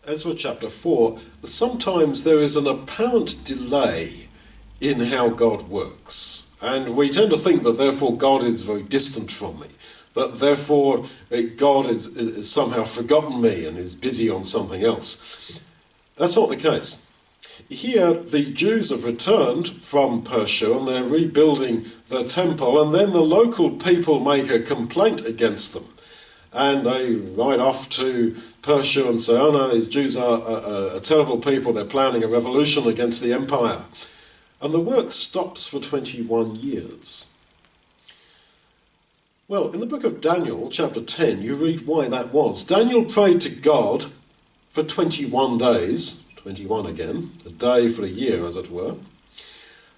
Ezra chapter 4, sometimes there is an apparent delay in how God works. And we tend to think that therefore God is very distant from me, that therefore God is somehow forgotten me and is busy on something else. That's not the case. Here the Jews have returned from Persia and they're rebuilding the temple, and then the local people make a complaint against them. And they ride off to Persia and say, oh no, these Jews are a terrible people, they're planning a revolution against the empire. And the work stops for 21 years. Well, in the book of Daniel, chapter 10, you read why that was. Daniel prayed to God for 21 days, 21 again, a day for a year, as it were.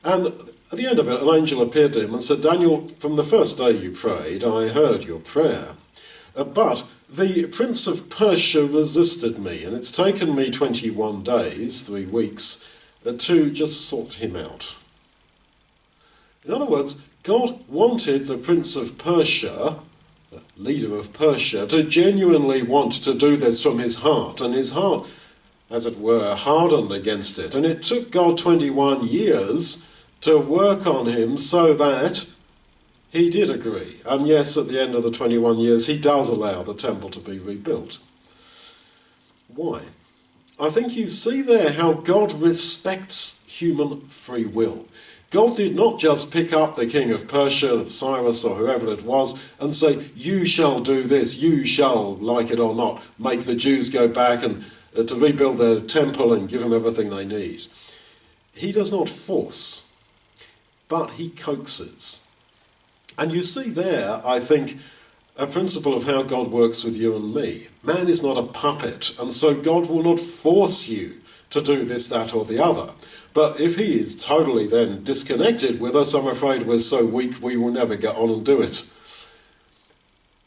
And at the end of it, an angel appeared to him and said, Daniel, from the first day you prayed, I heard your prayer. But the prince of Persia resisted me, and it's taken me 21 days, 3 weeks, to just sort him out. In other words, God wanted the prince of Persia, the leader of Persia, to genuinely want to do this from his heart, and his heart, as it were, hardened against it. And it took God 21 years to work on him so that he did agree. And yes, at the end of the 21 years, he does allow the temple to be rebuilt. Why? I think you see there how God respects human free will. God did not just pick up the king of Persia, Cyrus or whoever it was, and say, you shall do this, you shall, like it or not, make the Jews go back and to rebuild their temple and give them everything they need. He does not force, but he coaxes. And you see there, I think, a principle of how God works with you and me. Man is not a puppet, and so God will not force you to do this, that, or the other. But if he is totally then disconnected with us, I'm afraid we're so weak we will never get on and do it.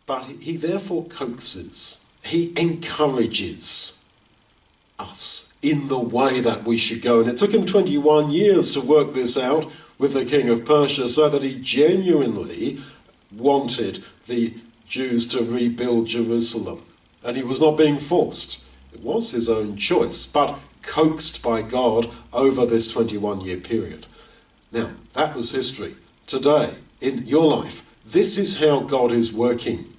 But he therefore coaxes, he encourages us in the way that we should go. And it took him 21 years to work this out with the king of Persia, so that he genuinely wanted the Jews to rebuild Jerusalem. And he was not being forced. It was his own choice, but coaxed by God over this 21-year period. Now, that was history. Today, in your life, this is how God is working.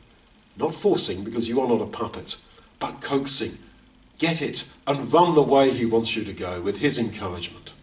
Not forcing, because you are not a puppet, but coaxing. Get it and run the way he wants you to go with his encouragement.